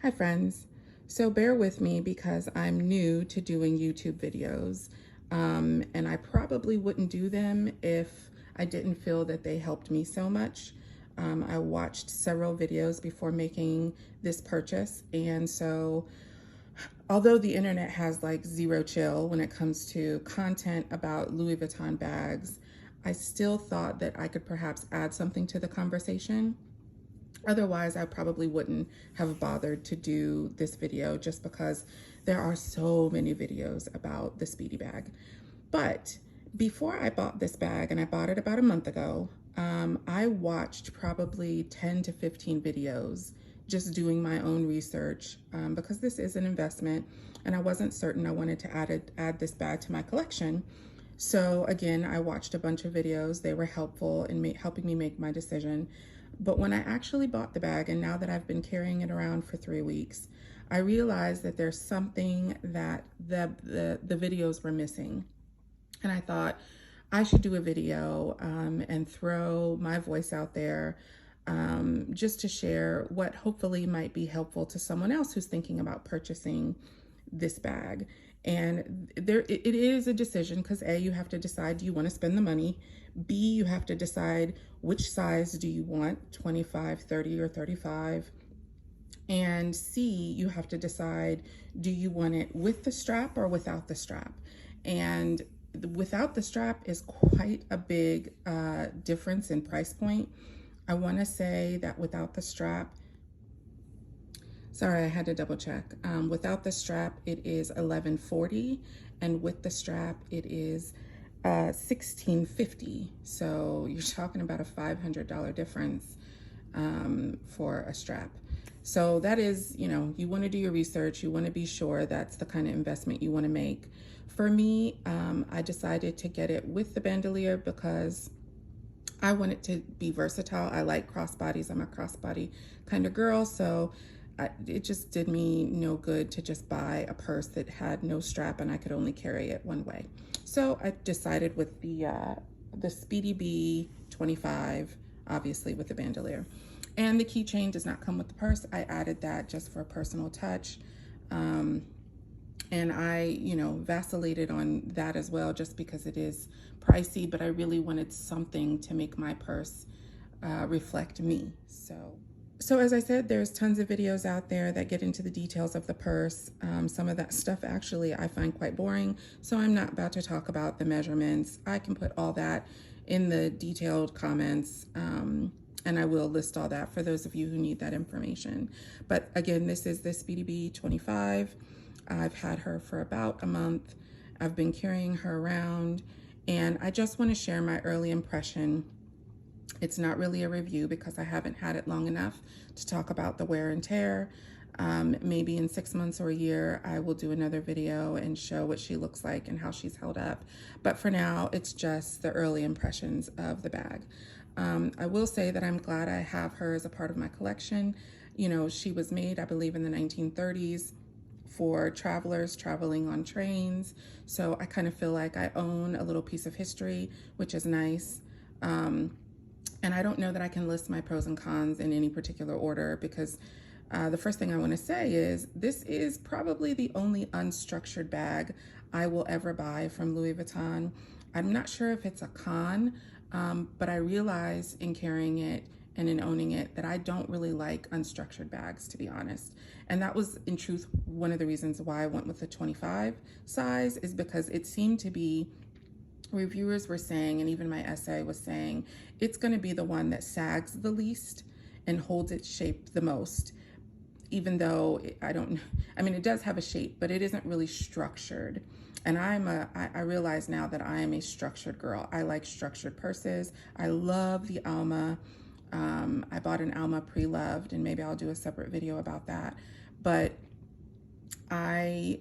Hi friends. So bear with me because I'm new to doing YouTube videos, and I probably wouldn't do them if I didn't feel that they helped me so much. I watched several videos before making this purchase, and so although the internet has like zero chill when it comes to content about Louis Vuitton bags, I still thought that I could perhaps add something to the conversation. Otherwise, I probably wouldn't have bothered to do this video just because there are so many videos about the Speedy bag. But before I bought this bag, and I bought it about a month ago, I watched probably 10 to 15 videos just doing my own research because this is an investment and I wasn't certain I wanted to add this bag to my collection. So again, I watched a bunch of videos. They were helpful in helping me make my decision. But when I actually bought the bag, and now that I've been carrying it around for 3 weeks, I realized that there's something that the videos were missing. And I thought I should do a video and throw my voice out there just to share what hopefully might be helpful to someone else who's thinking about purchasing this bag. And it is a decision because A, you have to decide, do you want to spend the money? B, you have to decide which size do you want, 25, 30, or 35. And C, you have to decide, do you want it with the strap or without the strap? And without the strap is quite a big difference in price point. I want to say that without the strap, sorry, I had to double check. Without the strap, it is $11.40, and with the strap, it is $16.50. So you're talking about a $500 difference for a strap. So that is, you want to do your research. You want to be sure that's the kind of investment you want to make. For me, I decided to get it with the bandolier because I want it to be versatile. I like crossbodies. I'm a crossbody kind of girl. So it just did me no good to just buy a purse that had no strap and I could only carry it one way. So I decided with the Speedy B 25, obviously with the bandolier. And the keychain does not come with the purse. I added that just for a personal touch. And I, vacillated on that as well, just because it is pricey, but I really wanted something to make my purse reflect me. So as I said, there's tons of videos out there that get into the details of the purse. Some of that stuff actually I find quite boring, so I'm not about to talk about the measurements. I can put all that in the detailed comments, and I will list all that for those of you who need that information. But again, this is the Speedy B 25. I've had her for about a month. I've been carrying her around, and I just want to share my early impression. It's not really a review because I haven't had it long enough to talk about the wear and tear. Maybe in 6 months or a year, I will do another video and show what she looks like and how she's held up. But for now, it's just the early impressions of the bag. I will say that I'm glad I have her as a part of my collection. She was made, I believe, in the 1930s for travelers traveling on trains. So I kind of feel like I own a little piece of history, which is nice. And I don't know that I can list my pros and cons in any particular order because the first thing I want to say is this is probably the only unstructured bag I will ever buy from Louis Vuitton. I'm not sure if it's a con, but I realize in carrying it and in owning it that I don't really like unstructured bags, to be honest. And that was, in truth, one of the reasons why I went with the 25 size, is because it seemed to be, reviewers were saying, and even my essay was saying, it's going to be the one that sags the least and holds its shape the most, even though it does have a shape, but it isn't really structured. And I realize now that I am a structured girl. I like structured purses. I love the Alma. I bought an Alma pre-loved, and maybe I'll do a separate video about that. But I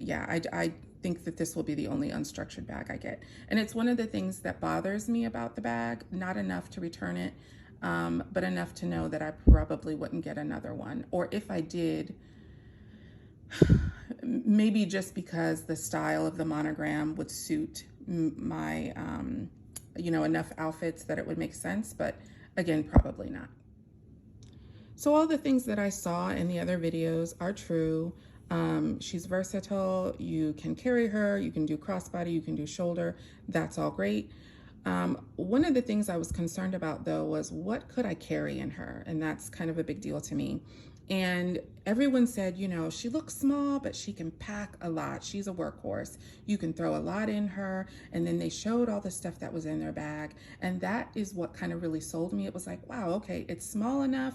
think that this will be the only unstructured bag I get. And it's one of the things that bothers me about the bag, not enough to return it, but enough to know that I probably wouldn't get another one. Or if I did, maybe just because the style of the monogram would suit my, enough outfits that it would make sense, but again, probably not. So all the things that I saw in the other videos are true. She's versatile. You can carry her. You can do crossbody. You can do shoulder. That's all great. One of the things I was concerned about, though, was what could I carry in her? And that's kind of a big deal to me. And everyone said, you know, she looks small, but she can pack a lot. She's a workhorse. You can throw a lot in her. And then they showed all the stuff that was in their bag. And that is what kind of really sold me. It was like, wow, okay, it's small enough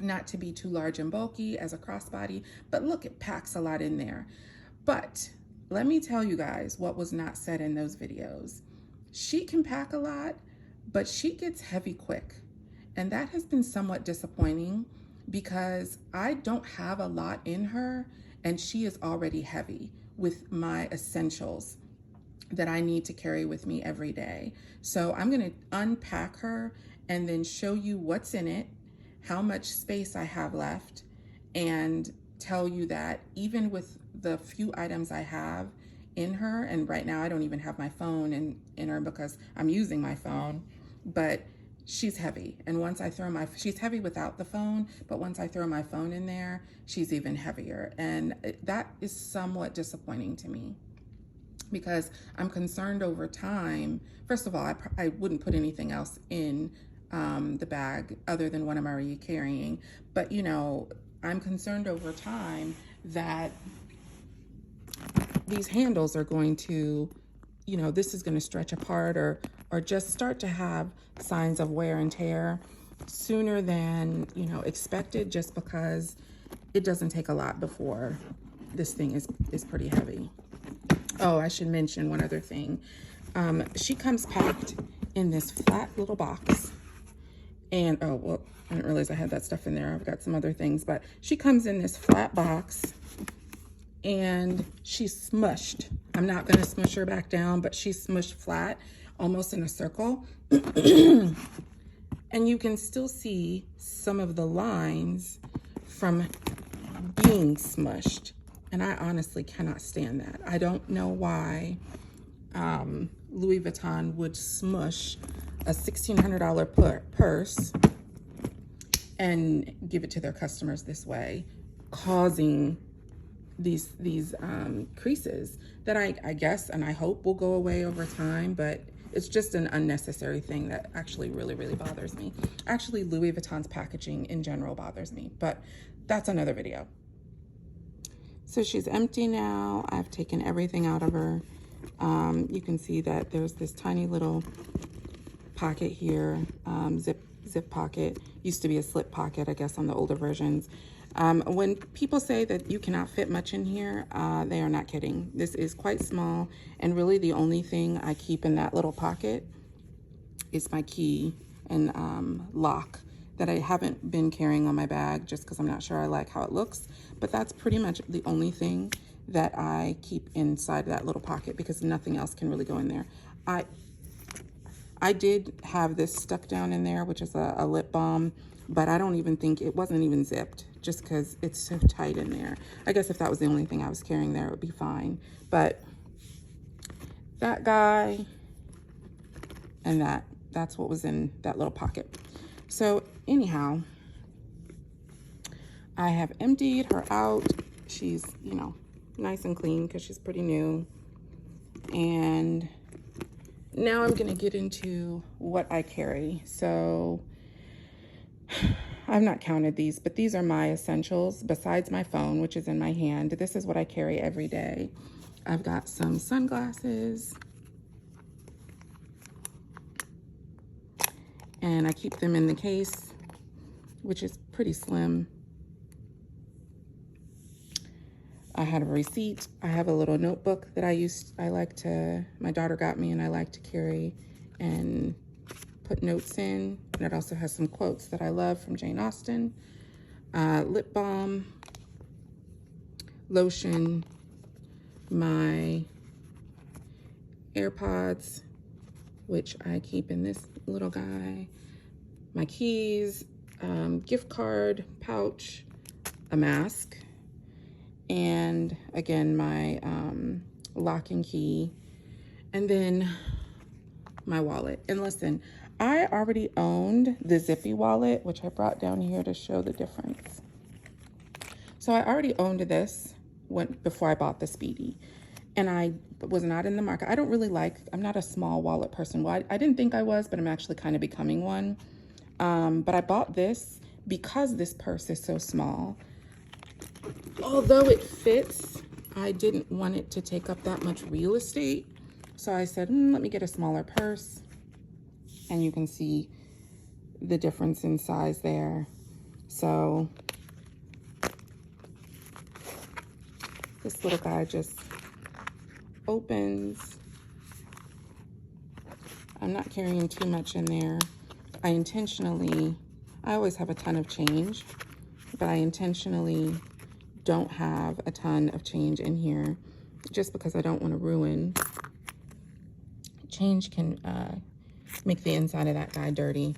not to be too large and bulky as a crossbody, but look, it packs a lot in there. But let me tell you guys what was not said in those videos. She can pack a lot, but she gets heavy quick. And that has been somewhat disappointing because I don't have a lot in her and she is already heavy with my essentials that I need to carry with me every day. So I'm gonna unpack her and then show you what's in it, how much space I have left, and tell you that even with the few items I have in her, and right now I don't even have my phone in her because I'm using my phone, but she's heavy. And once I throw she's heavy without the phone, but once I throw my phone in there, she's even heavier. And that is somewhat disappointing to me because I'm concerned over time. First of all, I wouldn't put anything else in the bag other than what I'm already carrying. But, you know, I'm concerned over time that these handles are going to, you know, this is going to stretch apart or just start to have signs of wear and tear sooner than, you know, expected, just because it doesn't take a lot before this thing is pretty heavy. Oh, I should mention one other thing. She comes packed in this flat little box. And, oh, well, I didn't realize I had that stuff in there. I've got some other things, but she comes in this flat box and she's smushed. I'm not going to smush her back down, but she's smushed flat, almost in a circle. And you can still see some of the lines from being smushed. And I honestly cannot stand that. I don't know why Louis Vuitton would smush a $1,600 purse and give it to their customers this way, causing these creases that I guess and I hope will go away over time, but it's just an unnecessary thing that actually really, really bothers me. Actually, Louis Vuitton's packaging in general bothers me, but that's another video. So she's empty now. I've taken everything out of her. You can see that there's this tiny little pocket here, zip pocket. Used to be a slip pocket, I guess, on the older versions. When people say that you cannot fit much in here, they are not kidding. This is quite small, and really the only thing I keep in that little pocket is my key and lock that I haven't been carrying on my bag just because I'm not sure I like how it looks. But that's pretty much the only thing that I keep inside that little pocket because nothing else can really go in there. I did have this stuck down in there, which is a lip balm, but I don't even think, it wasn't even zipped just because it's so tight in there. I guess if that was the only thing I was carrying there, it would be fine. But that guy and that's what was in that little pocket. So anyhow, I have emptied her out. She's, you know, nice and clean because she's pretty new. And now I'm gonna get into what I carry. So I've not counted these, but these are my essentials besides my phone, which is in my hand. This is what I carry every day. I've got some sunglasses, and I keep them in the case, which is pretty slim. I have a receipt. I have a little notebook that my daughter got me, and I like to carry and put notes in. And it also has some quotes that I love from Jane Austen. Lip balm, lotion, my AirPods, which I keep in this little guy, my keys, gift card, pouch, a mask, and again, my lock and key, and then my wallet. And listen, I already owned the Zippy wallet, which I brought down here to show the difference. So I already owned this before I bought the Speedy, and I was not in the market. I don't really I'm not a small wallet person. Well, I didn't think I was, but I'm actually kind of becoming one. But I bought this because this purse is so small. Although it fits, I didn't want it to take up that much real estate. So I said, let me get a smaller purse. And you can see the difference in size there. So this little guy just opens. I'm not carrying too much in there. I always have a ton of change, but I intentionally don't have a ton of change in here just because I don't want to ruin. Change can make the inside of that guy dirty,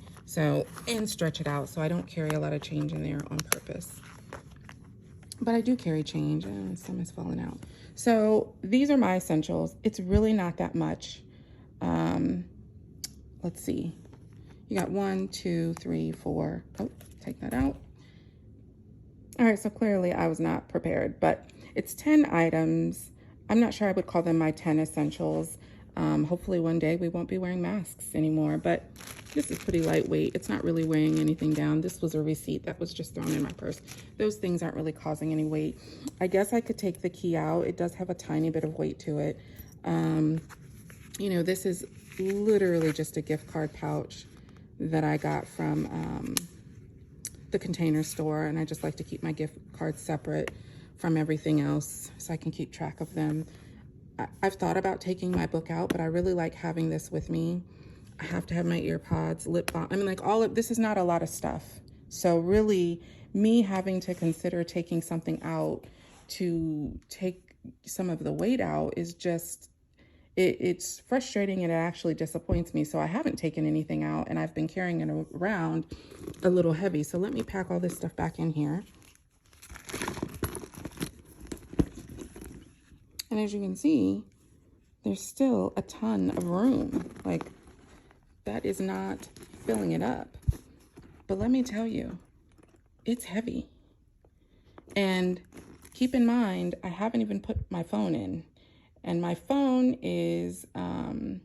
and stretch it out. So I don't carry a lot of change in there on purpose. But I do carry change. Some is falling out. So these are my essentials. It's really not that much. Let's see. You got 1, 2, 3, 4. Oh, take that out. All right, so clearly I was not prepared, but it's 10 items. I'm not sure I would call them my 10 essentials. Hopefully one day we won't be wearing masks anymore, but this is pretty lightweight. It's not really weighing anything down. This was a receipt that was just thrown in my purse. Those things aren't really causing any weight. I guess I could take the key out. It does have a tiny bit of weight to it. You know, this is literally just a gift card pouch that I got from the Container Store, and I just like to keep my gift cards separate from everything else so I can keep track of them. I've thought about taking my book out, but I really like having this with me. I have to have my ear pods, lip balm. I mean, like this is not a lot of stuff. So really me having to consider taking something out to take some of the weight out is just, it's frustrating, and it actually disappoints me. So I haven't taken anything out, and I've been carrying it around a little heavy. So let me pack all this stuff back in here. And as you can see, there's still a ton of room. Like, that is not filling it up. But let me tell you, it's heavy. And keep in mind, I haven't even put my phone in. And my phone is, my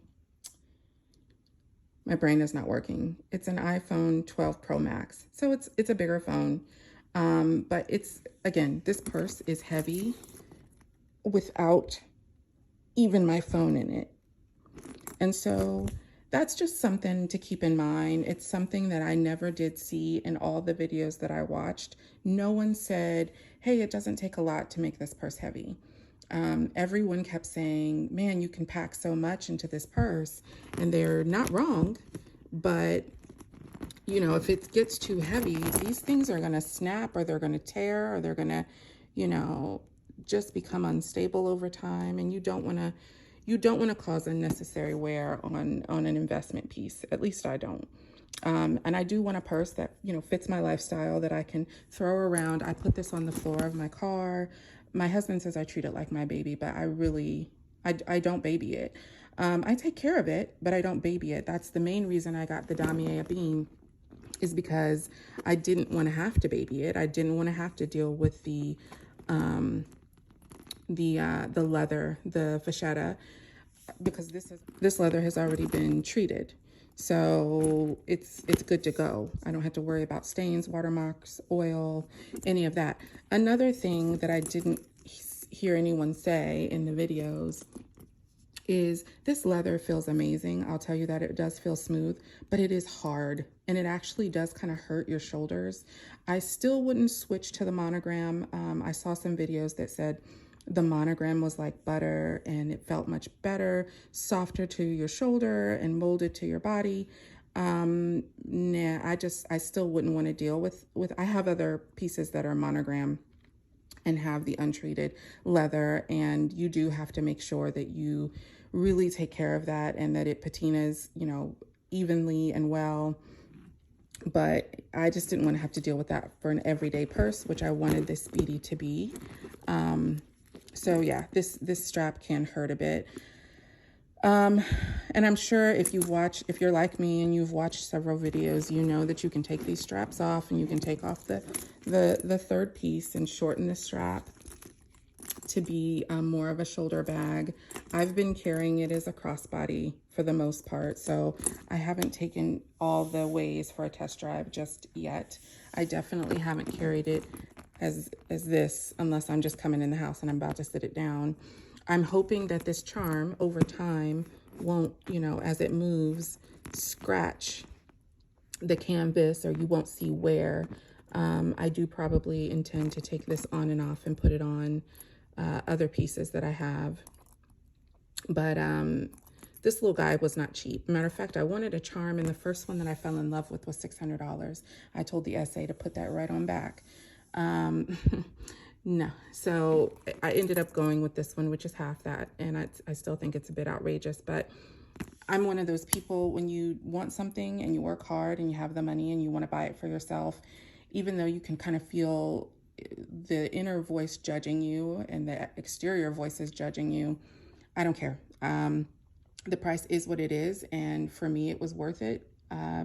brain is not working. It's an iPhone 12 Pro Max. So it's a bigger phone. But it's, again, this purse is heavy without even my phone in it. And so that's just something to keep in mind. It's something that I never did see in all the videos that I watched. No one said, hey, it doesn't take a lot to make this purse heavy. Everyone kept saying, man, you can pack so much into this purse, and they're not wrong. But, you know, if it gets too heavy, these things are going to snap, or they're going to tear, or they're going to, you know, just become unstable over time. And you don't want to cause unnecessary wear on an investment piece. At least I don't. And I do want a purse that, you know, fits my lifestyle, that I can throw around. I put this on the floor of my car. My husband says I treat it like my baby, but I don't baby it. I take care of it, but I don't baby it. That's the main reason I got the Damier Ebene, is because I didn't want to have to baby it. I didn't want to have to deal with the leather, the fascetta, because this leather has already been treated. So it's good to go. I don't have to worry about stains, watermarks, oil, any of that. Another thing that I didn't hear anyone say in the videos is this leather feels amazing. I'll tell you that it does feel smooth, but it is hard, and it actually does kind of hurt your shoulders. I still wouldn't switch to the monogram. I saw some videos that said the monogram was like butter, and it felt much better, softer to your shoulder and molded to your body. Nah, I still wouldn't want to deal with, I have other pieces that are monogram and have the untreated leather, and you do have to make sure that you really take care of that, and that it patinas, you know, evenly and well. But I just didn't want to have to deal with that for an everyday purse, which I wanted this Speedy to be. So yeah, this strap can hurt a bit. And I'm sure if you're like me and you've watched several videos, you know that you can take these straps off and you can take off the third piece and shorten the strap to be more of a shoulder bag. I've been carrying it as a crossbody for the most part, so I haven't taken all the ways for a test drive just yet. I definitely haven't carried it as this unless I'm just coming in the house and I'm about to sit it down. I'm hoping that this charm over time won't, you know, as it moves, scratch the canvas, or you won't see wear. I do probably intend to take this on and off and put it on other pieces that I have. But this little guy was not cheap. Matter of fact, I wanted a charm, and the first one that I fell in love with was $600. I told the SA to put that right on back. No, so I ended up going with this one, which is half that, and I still think it's a bit outrageous, but I'm one of those people, when you want something and you work hard and you have the money and you want to buy it for yourself, even though you can kind of feel the inner voice judging you and the exterior voices judging you, I don't care. The price is what it is, and for me it was worth it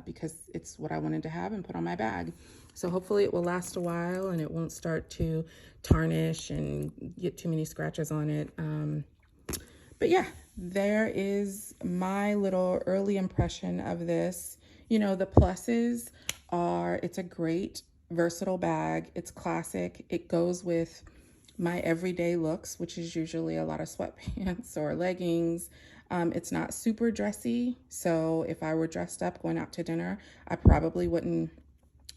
because it's what I wanted to have and put on my bag. So hopefully it will last a while and it won't start to tarnish and get too many scratches on it. But yeah, there is my little early impression of this. You know, the pluses are, it's a great versatile bag. It's classic. It goes with my everyday looks, which is usually a lot of sweatpants or leggings. It's not super dressy. So if I were dressed up going out to dinner, I probably wouldn't,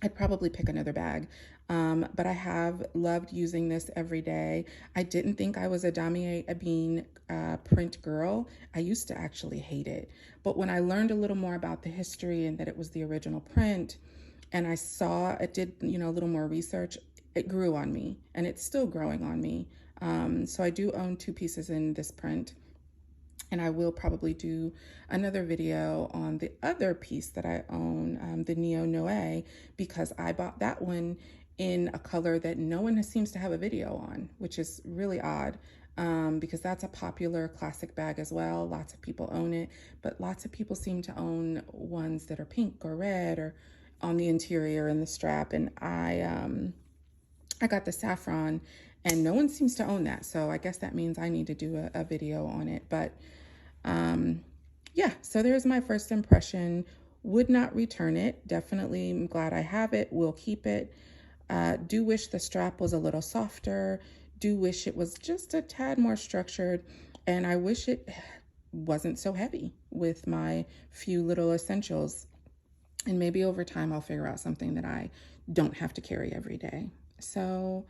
I'd probably pick another bag. But I have loved using this every day. I didn't think I was a Damier Ebene print girl. I used to actually hate it. But when I learned a little more about the history and that it was the original print, and I saw it, did, you know, a little more research, it grew on me, and it's still growing on me. So I do own 2 pieces in this print. And I will probably do another video on the other piece that I own, the Neo Noe, because I bought that one in a color that no one seems to have a video on, which is really odd, because that's a popular classic bag as well. Lots of people own it, but lots of people seem to own ones that are pink or red or on the interior and the strap. And I got the saffron, and no one seems to own that. So I guess that means I need to do a video on it. But yeah, so there's my first impression. Would not return it. Definitely am glad I have it. Will keep it. Do wish the strap was a little softer. Do wish it was just a tad more structured. And I wish it wasn't so heavy with my few little essentials. And maybe over time I'll figure out something that I don't have to carry every day. So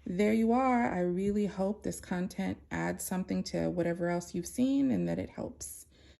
there you are. I really hope this content adds something to whatever else you've seen and that it helps.